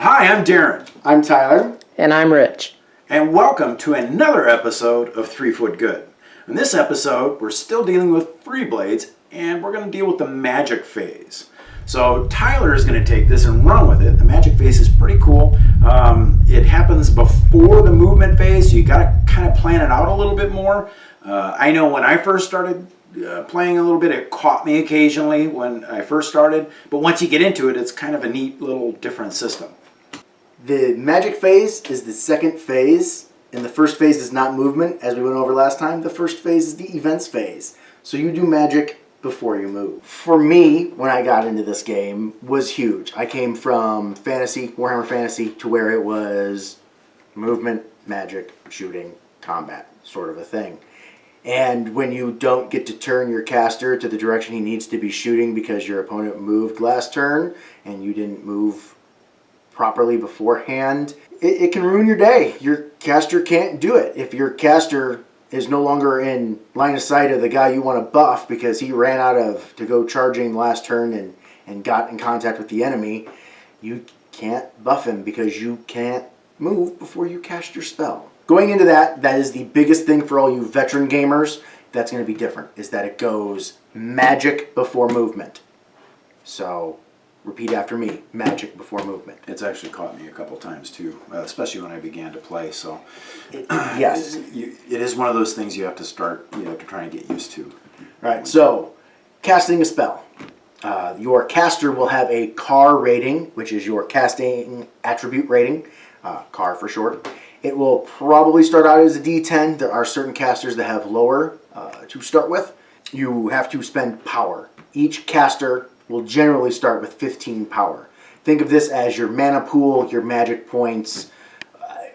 Hi, I'm Daren. I'm Tyler. And I'm Rich. And welcome to another episode of 3 Foot Good. In this episode, we're still dealing with Freeblades, and we're going to deal with the Magic Phase. So Tyler is going to take this and run with it. The Magic Phase is pretty cool. It happens before the movement phase, so you got to kind of plan it out a little bit more. I know when I first started playing a little bit, it caught me occasionally when I first started, but once you get into it, it's kind of a neat little different system. The Magic Phase is the second phase, and the first phase is not movement, as we went over last time. The first phase is the events phase. So you do magic before you move. For me, when I got into this game, was huge. I came from fantasy, Warhammer Fantasy, to where it was movement, magic, shooting, combat, sort of a thing. And when you don't get to turn your caster to the direction he needs to be shooting because your opponent moved last turn and you didn't move properly beforehand, it can ruin your day. Your caster can't do it. If your caster is no longer in line of sight of the guy you want to buff because he ran to go charging last turn and got in contact with the enemy, you can't buff him because you can't move before you cast your spell. Going into that is the biggest thing for all you veteran gamers. That's going to be different, is that it goes magic before movement. So repeat after me, magic before movement. It's actually caught me a couple times too, especially when I began to play. So yes, it is one of those things you have to start, to try and get used to. All right, so casting a spell. Your caster will have a CAR rating, which is your casting attribute rating, CAR for short. It will probably start out as a D10. There are certain casters that have lower to start with. You have to spend power. Each caster will generally start with 15 power. Think of this as your mana pool, your magic points,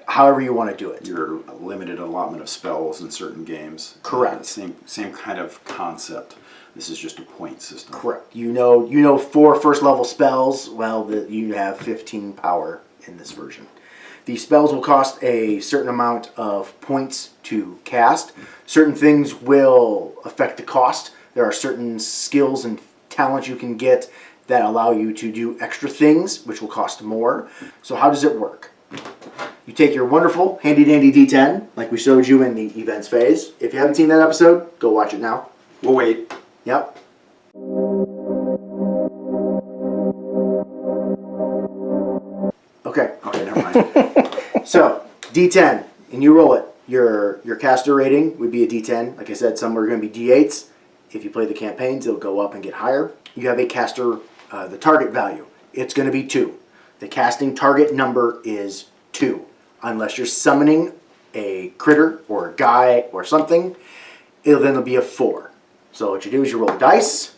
however you want to do it. Your limited allotment of spells in certain games. Correct. Same kind of concept. This is just a point system. Correct. You know 4 first level spells. Well, you have 15 power in this version. The spells will cost a certain amount of points to cast. Certain things will affect the cost. There are certain skills and talents you can get that allow you to do extra things, which will cost more. So how does it work? You take your wonderful, handy-dandy D10, like we showed you in the events phase. If you haven't seen that episode, go watch it now. We'll wait. Yep. Okay, never mind. So, D10, and you roll it. Your caster rating would be a D10. Like I said, some are going to be D8s. If you play the campaigns, they'll go up and get higher. You have a caster, the target value. It's going to be 2. The casting target number is 2. Unless you're summoning a critter or a guy or something, it'll be a 4. So what you do is you roll the dice.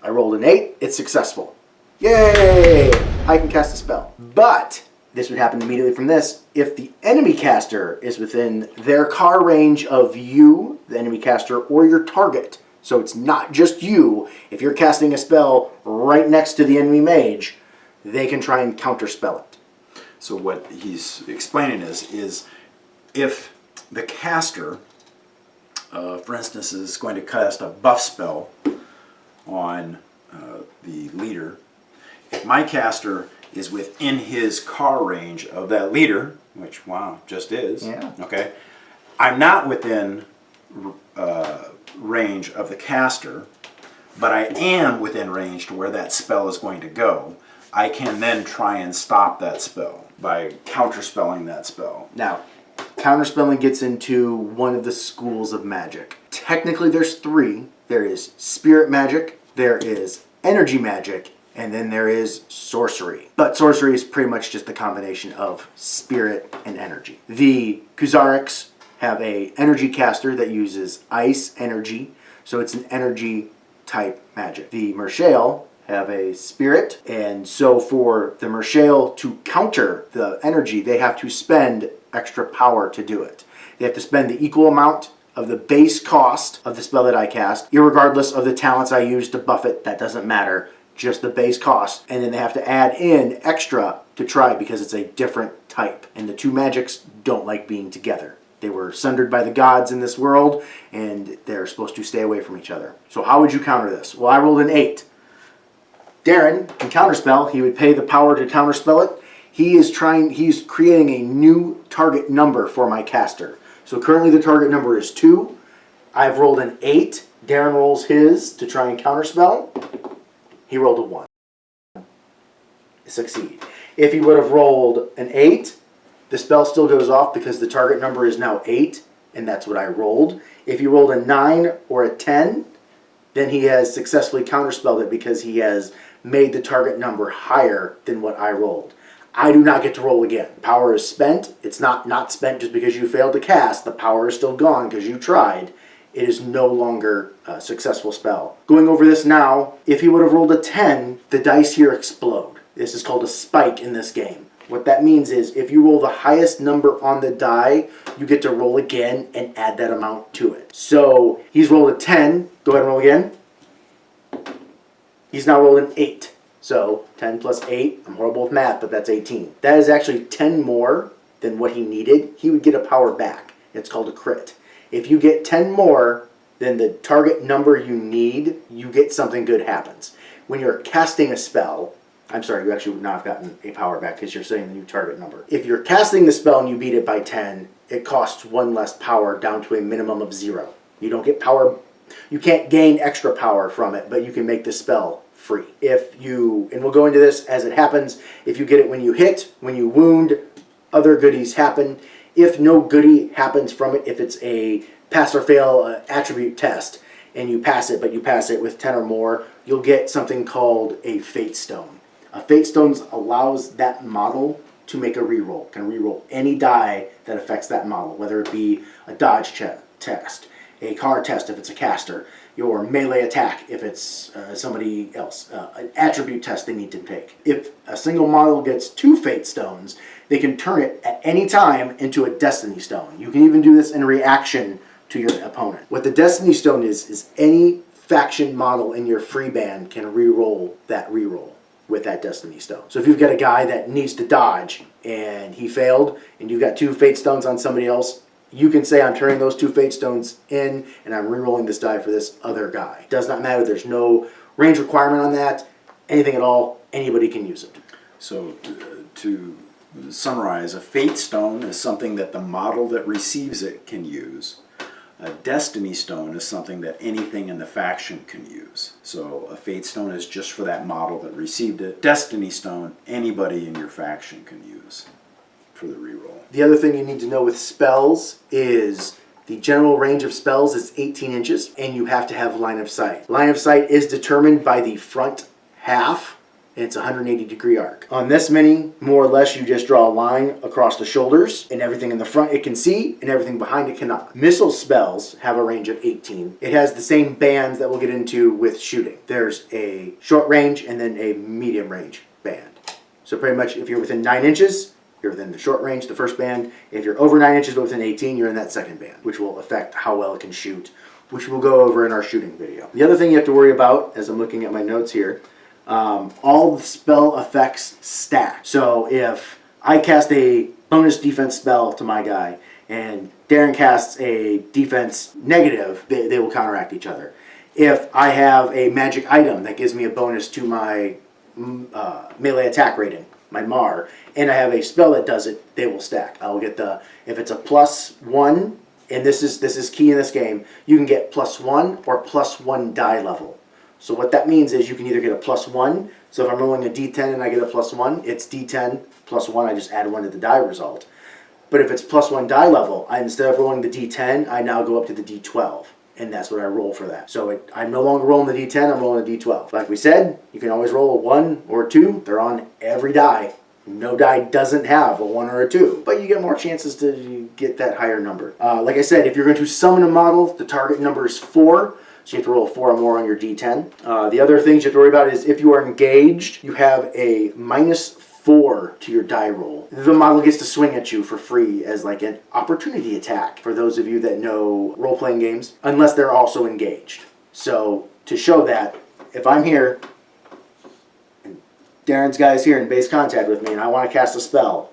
I rolled an 8. It's successful. Yay! I can cast a spell. But this would happen immediately from this. If the enemy caster is within their CAR range of you, the enemy caster, or your target, so it's not just you, if you're casting a spell right next to the enemy mage, they can try and counterspell it. So what he's explaining is if the caster, for instance, is going to cast a buff spell on the leader, if my caster is within his CAR range of that leader, which, wow, just is, okay, I'm not within range of the caster, but I am within range to where that spell is going to go. I can then try and stop that spell by counterspelling that spell. Now, counterspelling gets into one of the schools of magic. Technically, there's 3. There is spirit magic, there is energy magic, and then there is sorcery. But sorcery is pretty much just the combination of spirit and energy. The Kuzariks have a energy caster that uses ice energy, so it's an energy type magic. The Mershale have a spirit, and so for the Mershale to counter the energy, they have to spend extra power to do it. They have to spend the equal amount of the base cost of the spell that I cast, irregardless of the talents I use to buff it. That doesn't matter, just the base cost. And then they have to add in extra to try because it's a different type. And the 2 magics don't like being together. They were sundered by the gods in this world, and they're supposed to stay away from each other. So how would you counter this? Well, I rolled an 8. Daren can counterspell. He would pay the power to counterspell it. He's creating a new target number for my caster. So currently the target number is 2. I've rolled an 8. Daren rolls his to try and counterspell. He rolled a 1. Succeed. If he would have rolled an 8, the spell still goes off because the target number is now 8, and that's what I rolled. If he rolled a 9 or a 10, then he has successfully counterspelled it because he has made the target number higher than what I rolled. I do not get to roll again. Power is spent. It's not spent just because you failed to cast. The power is still gone because you tried. It is no longer a successful spell. Going over this now, if he would have rolled a 10, the dice here explode. This is called a spike in this game. What that means is if you roll the highest number on the die, you get to roll again and add that amount to it. So he's rolled a 10. Go ahead and roll again. He's now rolled an 8. So 10 plus 8, I'm horrible with math, but that's 18. That is actually 10 more than what he needed. He would get a power back. It's called a crit. If you get 10 more than the target number you need, you get something good happens. When you're casting a spell, I'm sorry, you actually would not have gotten a power back because you're setting the new target number. If you're casting the spell and you beat it by 10, it costs 1 less power down to a minimum of 0. You don't get power, you can't gain extra power from it, but you can make the spell free. If you, and we'll go into this as it happens, if you get it when you hit, when you wound, other goodies happen. If no goodie happens from it, if it's a pass or fail attribute test, and you pass it, but you pass it with 10 or more, you'll get something called a Fate Stone. A Fate Stone allows that model to make a reroll. Can reroll any die that affects that model, whether it be a dodge test, a card test if it's a caster, your melee attack if it's somebody else, an attribute test they need to take. If a single model gets 2 Fate Stones, they can turn it at any time into a Destiny Stone. You can even do this in reaction to your opponent. What the Destiny Stone is any faction model in your free band can reroll that reroll with that Destiny Stone. So if you've got a guy that needs to dodge and he failed and you've got 2 Fate Stones on somebody else, you can say I'm turning those 2 Fate Stones in and I'm rerolling this die for this other guy. Does not matter. There's no range requirement on that. Anything at all. Anybody can use it. So to summarize, a Fate Stone is something that the model that receives it can use. A Destiny Stone is something that anything in the faction can use. So a Fate Stone is just for that model that received it. Destiny Stone, anybody in your faction can use for the reroll. The other thing you need to know with spells is the general range of spells is 18 inches, and you have to have line of sight. Line of sight is determined by the front half, and it's a 180-degree arc. On this mini, more or less, you just draw a line across the shoulders, and everything in the front it can see, and everything behind it cannot. Missile spells have a range of 18. It has the same bands that we'll get into with shooting. There's a short range and then a medium range band. So pretty much if you're within 9 inches, you're within the short range, the first band. If you're over 9 inches but within 18, you're in that second band, which will affect how well it can shoot, which we'll go over in our shooting video. The other thing you have to worry about, as I'm looking at my notes here, all the spell effects stack. So if I cast a bonus defense spell to my guy and Daren casts a defense negative, they will counteract each other. If I have a magic item that gives me a bonus to my melee attack rating, my MAR, and I have a spell that does it, they will stack. I'll get the, if it's a +1, and this is key in this game, you can get +1 or +1 die level. So what that means is you can either get a +1, so if I'm rolling a d10 and I get a +1, it's d10 +1, I just add 1 to the die result. But if it's +1 die level, instead of rolling the d10, I now go up to the d12. And that's what I roll for that. So I'm no longer rolling the d10, I'm rolling a d12. Like we said, you can always roll a 1 or a 2. They're on every die. No die doesn't have a 1 or a 2. But you get more chances to get that higher number. Like I said, if you're going to summon a model, the target number is 4. So you have to roll 4 or more on your d10. The other things you have to worry about is if you are engaged, you have a -4 to your die roll. The model gets to swing at you for free as like an opportunity attack for those of you that know role-playing games, unless they're also engaged. So to show that, if I'm here, and Daren's guy's here in base contact with me, and I want to cast a spell,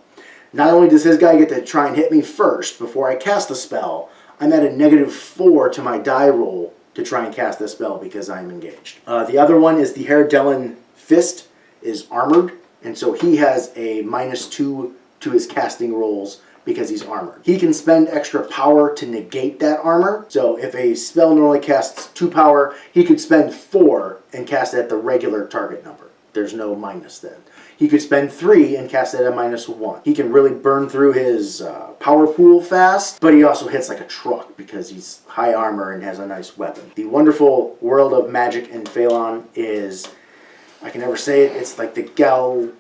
not only does his guy get to try and hit me first before I cast the spell, I'm at a -4 to my die roll to try and cast this spell because I'm engaged. The other one is the Herdelin Fist is armored. And so he has a -2 to his casting rolls because he's armored. He can spend extra power to negate that armor. So if a spell normally casts 2 power, he could spend 4 and cast it at the regular target number. There's no minus then. He could spend 3 and cast it at -1. He can really burn through his power pool fast, but he also hits like a truck because he's high armor and has a nice weapon. The wonderful world of magic in Faelon is, I can never say it, it's like the Gaalbohr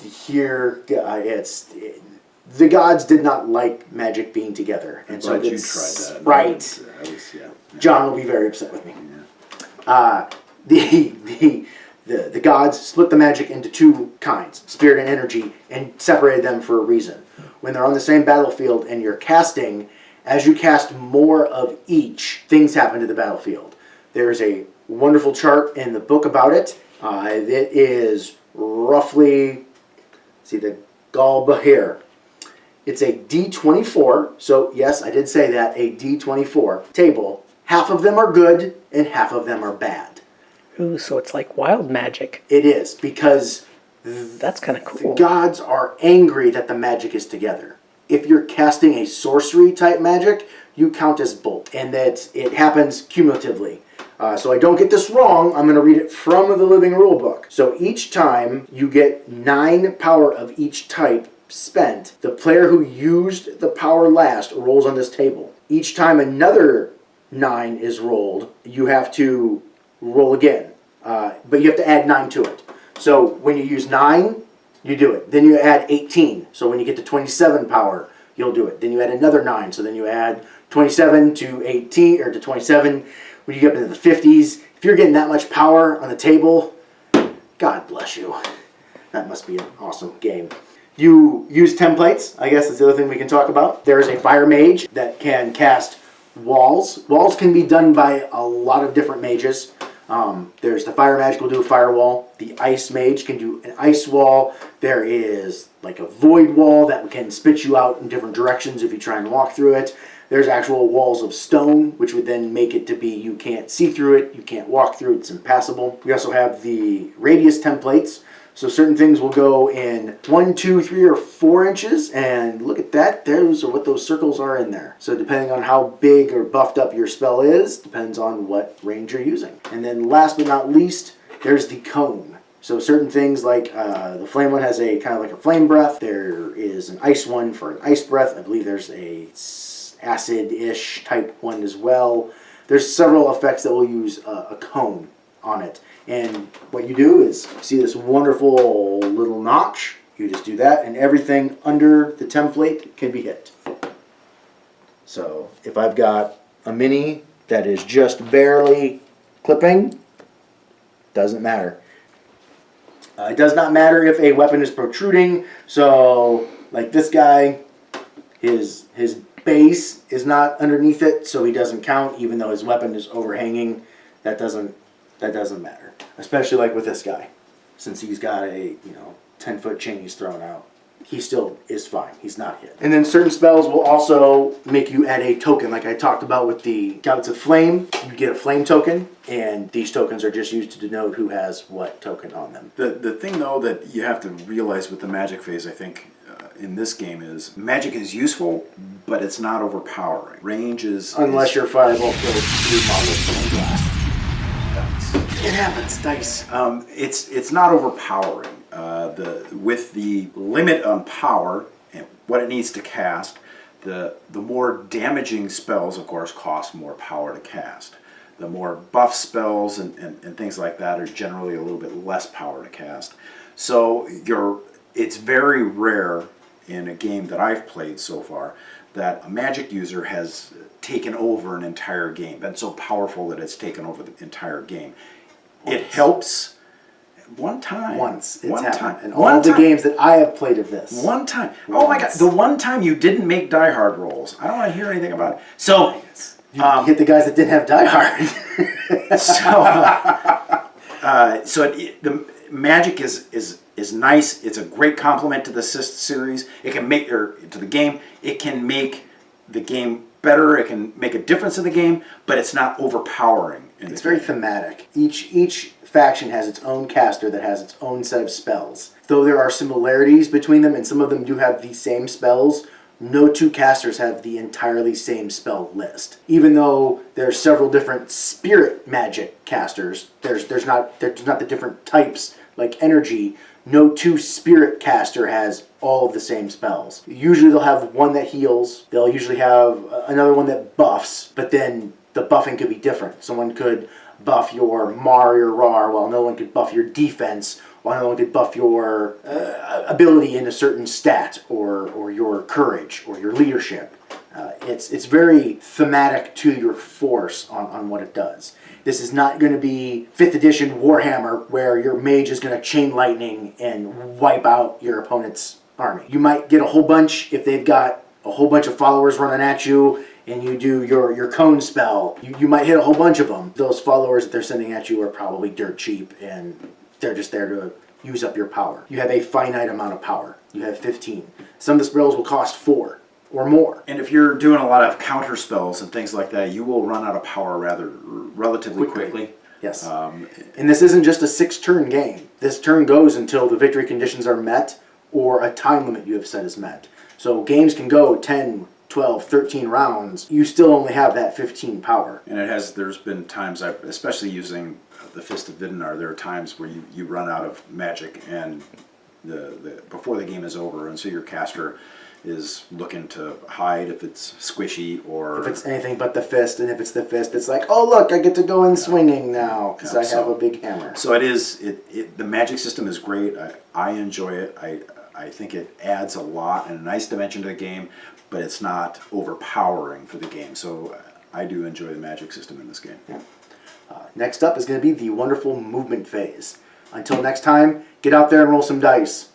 here. The gods did not like magic being together, and so you tried that. Right. Yeah. John will be very upset with me. The gods split the magic into 2 kinds, spirit and energy, and separated them for a reason. When they're on the same battlefield and you're casting, as you cast more of each, things happen to the battlefield. There's a wonderful chart in the book about it. It is roughly, see the Gaalbohr. It's a D24, so yes, I did say that, a D24 table. Half of them are good and half of them are bad. Ooh, so it's like wild magic. It is, because That's kind of cool. the gods are angry that the magic is together. If you're casting a sorcery type magic, you count as both, and that it happens cumulatively. So I don't get this wrong, I'm going to read it from the Living Rulebook. So each time you get 9 power of each type spent, the player who used the power last rolls on this table. Each time another 9 is rolled, you have to roll again. But you have to add 9 to it. So when you use 9, you do it. Then you add 18. So when you get to 27 power, you'll do it. Then you add another 9. So then you add 27 to 18, or to 27. When you get up into the 50s, if you're getting that much power on the table, God bless you. That must be an awesome game. You use templates, I guess that's the other thing we can talk about. There is a fire mage that can cast walls. Walls can be done by a lot of different mages. There's the fire magic will do a firewall. The ice mage can do an ice wall. There is like a void wall that can spit you out in different directions if you try and walk through it. There's actual walls of stone, which would then make it to be you can't see through it, you can't walk through it, it's impassable. We also have the radius templates. So certain things will go in 1, 2, 3, or 4 inches, and look at that, those are what those circles are in there. So depending on how big or buffed up your spell is, depends on what range you're using. And then last but not least, there's the cone. So certain things like the flame one has a kind of like a flame breath. There is an ice one for an ice breath. I believe there's a acid-ish type one as well. There's several effects that will use a cone on it. And what you do is, see this wonderful little notch, you just do that and everything under the template can be hit. So if I've got a mini that is just barely clipping, doesn't matter. It does not matter if a weapon is protruding, so like this guy, his base is not underneath it, so he doesn't count even though his weapon is overhanging. That doesn't matter. Especially like with this guy. Since he's got a 10-foot chain he's thrown out. He still is fine. He's not hit. And then certain spells will also make you add a token. Like I talked about with the Gouts of Flame. You get a flame token. And these tokens are just used to denote who has what token on them. The thing though that you have to realize with the magic phase, I think, in this game is magic is useful, but it's not overpowering. Range is... Unless your fireball kills 3 models from blast. It happens, dice. It's not overpowering. With the limit on power and what it needs to cast, the more damaging spells, of course, cost more power to cast. The more buff spells and things like that are generally a little bit less power to cast. So it's very rare in a game that I've played so far that a magic user has taken over an entire game, been so powerful that it's taken over the entire game. It helps one time. Once. It's one happened. time. And all the games that I have played of this. One time. Oh my God. The one time you didn't make Die Hard rolls. I don't want to hear anything about it. So... You hit the guys that didn't have Die Hard. The magic is nice. It's a great complement to the series. It can make, or to the game, it can make the game better. It can make a difference in the game, but it's not overpowering. It's very thematic. Each faction has its own caster that has its own set of spells. Though there are similarities between them, and some of them do have the same spells, no two casters have the entirely same spell list. Even though there's several different spirit magic casters, there's not the different types like energy. No two spirit caster has all of the same spells. Usually they'll have one that heals. They'll usually have another one that buffs, but then the buffing could be different. Someone could buff your Mar or your Rar, while another one could buff your defense, while another one could buff your ability in a certain stat, or your courage, or your leadership. It's very thematic to your force on what it does. This is not going to be 5th edition Warhammer, where your mage is going to chain lightning and wipe out your opponent's army. You might get a whole bunch if they've got a whole bunch of followers running at you, and you do your cone spell. You might hit a whole bunch of them. Those followers that they're sending at you are probably dirt cheap, and they're just there to use up your power. You have a finite amount of power. You have 15. Some of the spells will cost 4 or more. And if you're doing a lot of counter spells and things like that, you will run out of power relatively quickly. Yes. And this isn't just a 6-turn game. This turn goes until the victory conditions are met or a time limit you have set is met. So games can go 10, 12, 13 rounds. You still only have that 15 power. And there's been times, especially using the Fist of Vidinar, there are times where you run out of magic and before the game is over, and so your caster is looking to hide if it's squishy or... If it's anything but the fist, and if it's the fist, it's like, oh look, I get to go in swinging now, because I have a big hammer. So the magic system is great. I enjoy it. I think it adds a lot and a nice dimension to the game, but it's not overpowering for the game. So I do enjoy the magic system in this game. Yeah. Next up is going to be the wonderful movement phase. Until next time, get out there and roll some dice.